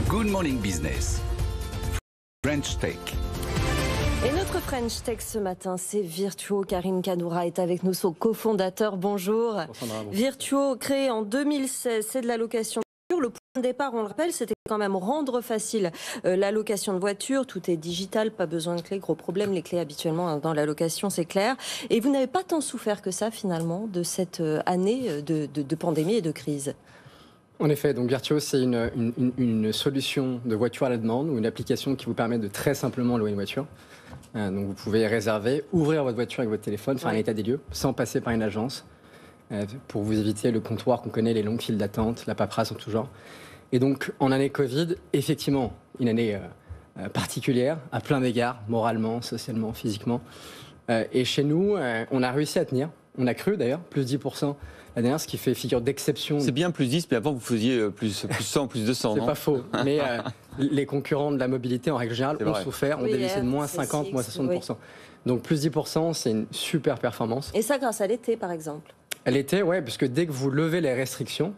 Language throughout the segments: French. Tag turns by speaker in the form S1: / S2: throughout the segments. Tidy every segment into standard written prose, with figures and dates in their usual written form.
S1: Good Morning Business. French Tech.
S2: Et notre French Tech ce matin, c'est Virtuo. Karine Kanoura est avec nous, son cofondateur. Bonjour. Virtuo, créé en 2016, c'est de la location de voiture. Le point de départ, on le rappelle, c'était quand même rendre facile la location de voiture. Tout est digital, pas besoin de clés. Gros problème, les clés habituellement dans la location, c'est clair. Et vous n'avez pas tant souffert que ça finalement de cette année de pandémie et de crise.
S3: En effet, donc Virtuo, c'est une solution de voiture à la demande ou une application qui vous permet de très simplement louer une voiture. Donc vous pouvez réserver, ouvrir votre voiture avec votre téléphone, faire un état des lieux sans passer par une agence pour vous éviter le comptoir qu'on connaît, les longues files d'attente, la paperasse en tout genre. Et donc en année Covid, effectivement, une année particulière à plein d'égards, moralement, socialement, physiquement. Et chez nous, on a réussi à tenir. On a cru d'ailleurs, plus 10% la dernière, ce qui fait figure d'exception.
S4: C'est bien plus 10, mais avant vous faisiez plus 100, plus 200,
S3: c'est
S4: non ?
S3: pas faux, mais les concurrents de la mobilité en règle générale ont souffert, ont dévissé de moins 50, moins 60%. Oui. Donc plus 10%, c'est une super performance.
S2: Et ça grâce à l'été par exemple ?
S3: L'été, ouais, parce que dès que vous levez les restrictions,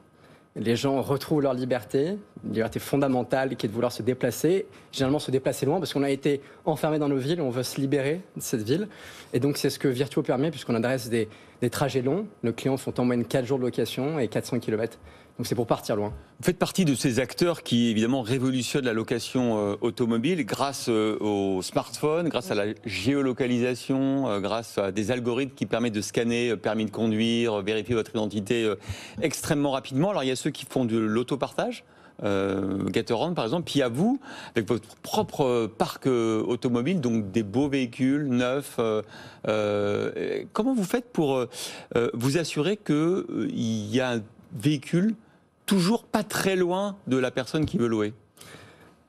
S3: les gens retrouvent leur liberté, une liberté fondamentale qui est de vouloir se déplacer, généralement se déplacer loin parce qu'on a été enfermés dans nos villes, on veut se libérer de cette ville. Et donc c'est ce que Virtuo permet puisqu'on adresse des trajets longs. Nos clients font en moyenne 4 jours de location et 400 km. Donc c'est pour partir loin.
S4: Vous faites partie de ces acteurs qui évidemment révolutionnent la location automobile grâce au smartphone, grâce à la géolocalisation, grâce à des algorithmes qui permettent de scanner permis de conduire, vérifier votre identité extrêmement rapidement. Alors il y a ceux qui font de l'autopartage, Getaround par exemple, puis il y a vous, avec votre propre parc automobile, donc des beaux véhicules neufs. Comment vous faites pour vous assurer qu'il y a un véhicule toujours pas très loin de la personne qui veut louer?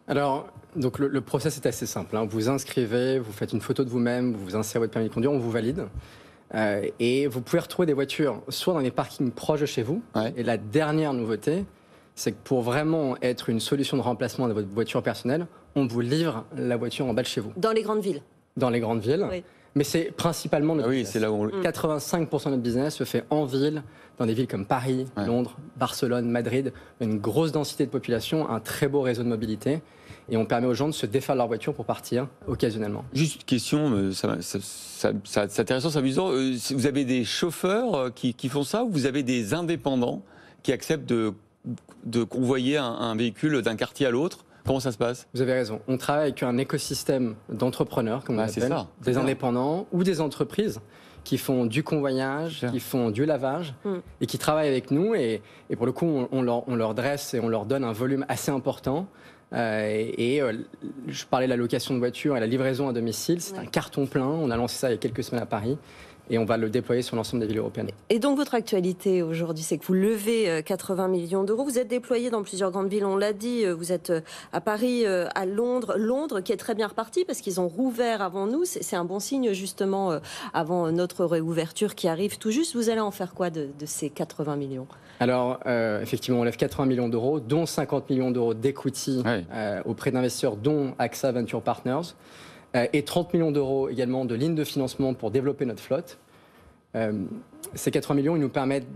S3: Alors, donc le process est assez simple. Vous vous inscrivez, vous faites une photo de vous-même, vous insérez votre permis de conduire, on vous valide. Et vous pouvez retrouver des voitures soit dans des parkings proches de chez vous. Ouais. Et la dernière nouveauté, c'est que pour vraiment être une solution de remplacement de votre voiture personnelle, on vous livre la voiture en bas de chez vous.
S2: Dans les grandes villes.
S3: Dans les grandes villes. Oui. Mais c'est principalement notre business.
S4: C'est là où
S3: 85% de notre business se fait en ville, dans des villes comme Paris, Londres, Barcelone, Madrid. Une grosse densité de population, un très beau réseau de mobilité. Et on permet aux gens de se défaire de leur voiture pour partir occasionnellement.
S4: Juste une question, c'est intéressant, c'est amusant. Vous avez des chauffeurs qui font ça ou vous avez des indépendants qui acceptent de convoyer un véhicule d'un quartier à l'autre? Comment ça se passe?
S3: Vous avez raison. On travaille avec un écosystème d'entrepreneurs, comme on appelle, des indépendants ou des entreprises qui font du convoyage, qui font du lavage et qui travaillent avec nous. Et pour le coup, on leur dresse et on leur donne un volume assez important. Je parlais de la location de voiture et la livraison à domicile. C'est un carton plein. On a lancé ça il y a quelques semaines à Paris. Et on va le déployer sur l'ensemble des villes européennes.
S2: Et donc votre actualité aujourd'hui, c'est que vous levez 80 millions d'euros. Vous êtes déployé dans plusieurs grandes villes, on l'a dit. Vous êtes à Paris, à Londres. Londres qui est très bien reparti parce qu'ils ont rouvert avant nous. C'est un bon signe justement avant notre réouverture qui arrive tout juste. Vous allez en faire quoi de ces 80 millions? Alors
S3: effectivement, on lève 80 millions d'euros, dont 50 millions d'euros d'equity auprès d'investisseurs dont AXA Venture Partners. Et 30 millions d'euros également de lignes de financement pour développer notre flotte. Ces 80 millions, ils nous permettent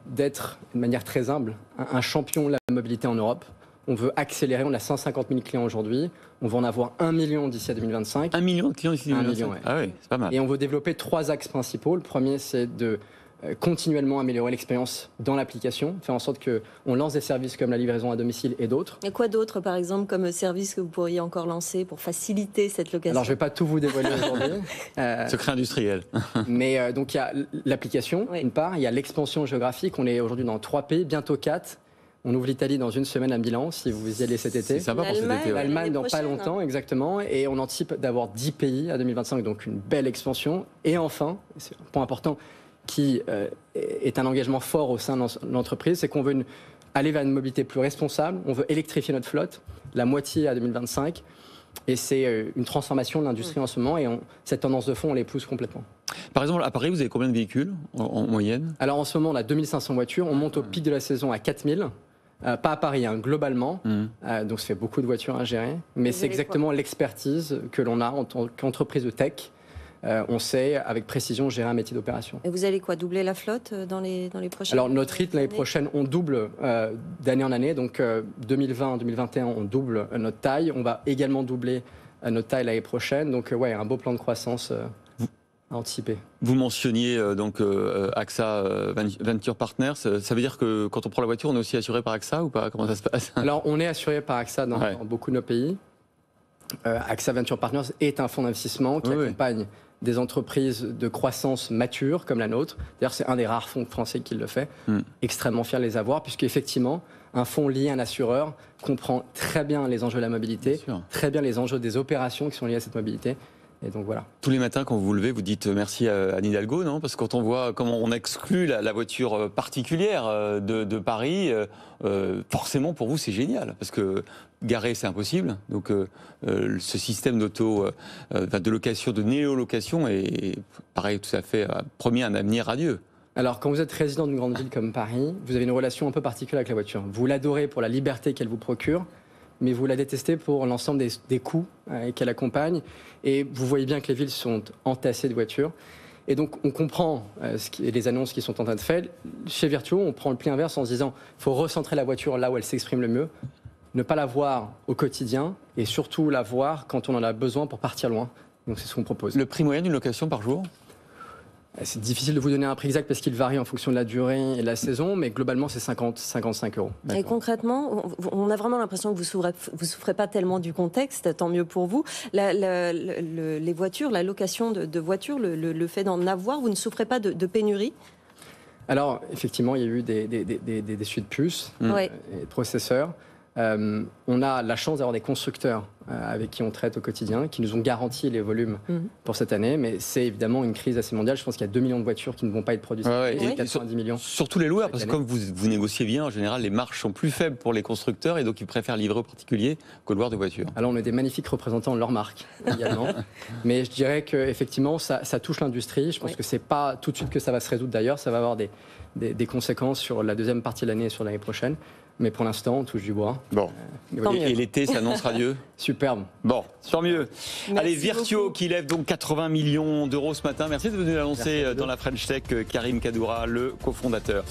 S3: d'être, de manière très humble, un champion de la mobilité en Europe. On veut accélérer, on a 150 000 clients aujourd'hui, on va en avoir 1 million d'ici à 2025.
S4: 1 million de clients d'ici à 2025 ? Ah oui, c'est pas mal.
S3: Et on veut développer 3 axes principaux. Le premier, c'est de continuellement améliorer l'expérience dans l'application, faire en sorte qu'on lance des services comme la livraison à domicile et d'autres.
S2: Et quoi d'autre, par exemple, comme service que vous pourriez encore lancer pour faciliter cette location?
S3: Alors, je ne vais pas tout vous dévoiler aujourd'hui.
S4: Secret industriel.
S3: Mais donc, il y a l'application, d'une part. Il y a l'expansion géographique. On est aujourd'hui dans 3 pays, bientôt 4. On ouvre l'Italie dans une semaine à Milan, si vous y allez cet été.
S4: C'est sympa pour cet été.
S3: L'Allemagne dans pas longtemps, exactement. Et on anticipe d'avoir 10 pays à 2025, donc une belle expansion. Et enfin, c'est un point important, qui est un engagement fort au sein de l'entreprise, c'est qu'on veut aller vers une mobilité plus responsable, on veut électrifier notre flotte, la moitié à 2025, et c'est une transformation de l'industrie en ce moment, et cette tendance de fond, on l'épouse complètement.
S4: Par exemple, à Paris, vous avez combien de véhicules en moyenne?
S3: Alors en ce moment, on a 2500 voitures, on monte au pic de la saison à 4000, pas à Paris, globalement, donc ça fait beaucoup de voitures à gérer, mais c'est exactement l'expertise que l'on a en tant qu'entreprise de tech, on sait avec précision gérer un métier d'opération.
S2: Et vous allez quoi, doubler la flotte dans les prochaines
S3: années? Alors notre rythme l'année prochaine, on double d'année en année. Donc 2020-2021, on double notre taille. On va également doubler notre taille l'année prochaine. Donc ouais, un beau plan de croissance à anticiper.
S4: Vous mentionniez donc AXA Venture Partners. Ça veut dire que quand on prend la voiture, on est aussi assuré par AXA ou pas? Comment ça se passe?
S3: Alors on est assuré par AXA dans beaucoup de nos pays. AXA Venture Partners est un fonds d'investissement qui accompagne des entreprises de croissance mature comme la nôtre. D'ailleurs, c'est un des rares fonds français qui le fait. Extrêmement fier de les avoir, puisque effectivement, un fonds lié à un assureur comprend très bien les enjeux de la mobilité, très bien les enjeux des opérations qui sont liées à cette mobilité. Et donc voilà.
S4: Tous les matins, quand vous vous levez, vous dites merci à Anne Hidalgo, non? Parce que quand on voit comment on exclut la voiture particulière de Paris, forcément pour vous c'est génial, parce que garer c'est impossible. Donc ce système de location, de néolocation est pareil tout à fait promis un avenir radieux.
S3: Alors, quand vous êtes résident d'une grande ville comme Paris, vous avez une relation un peu particulière avec la voiture. Vous l'adorez pour la liberté qu'elle vous procure, mais vous la détestez pour l'ensemble des coûts qu'elle accompagne. Et vous voyez bien que les villes sont entassées de voitures. Et donc, on comprend les annonces qui sont en train de faire. Chez Virtuo, on prend le pli inverse en se disant qu'il faut recentrer la voiture là où elle s'exprime le mieux, ne pas la voir au quotidien et surtout la voir quand on en a besoin pour partir loin. Donc, c'est ce qu'on propose.
S4: Le prix moyen d'une location par jour ?
S3: C'est difficile de vous donner un prix exact parce qu'il varie en fonction de la durée et de la saison, mais globalement, c'est 50-55 euros.
S2: Et concrètement, on a vraiment l'impression que vous souffrez pas tellement du contexte, tant mieux pour vous. Les voitures, la location de voitures, le fait d'en avoir, vous ne souffrez pas de pénurie?
S3: Alors, effectivement, il y a eu des suites puces et de processeurs. On a la chance d'avoir des constructeurs avec qui on traite au quotidien, qui nous ont garanti les volumes pour cette année, mais c'est évidemment une crise assez mondiale. Je pense qu'il y a 2 millions de voitures qui ne vont pas être produites,
S4: et
S3: 90 millions.
S4: Surtout les loueurs, parce que comme vous négociez bien, en général, les marges sont plus faibles pour les constructeurs et donc ils préfèrent livrer aux particuliers qu'aux loueurs de voitures.
S3: Alors on est des magnifiques représentants de leur marque également, mais je dirais qu'effectivement ça touche l'industrie. Je pense que c'est pas tout de suite que ça va se résoudre d'ailleurs, ça va avoir des conséquences sur la deuxième partie de l'année et sur l'année prochaine. Mais pour l'instant, on touche du bois.
S4: Bon. Et l'été s'annonce radieux?
S3: Superbe.
S4: Bon, tant mieux.
S2: Merci.
S4: Allez, Virtuo qui lève donc 80 millions d'euros ce matin. Merci de venir annoncer dans la French Tech, Karim Kadoura, le cofondateur.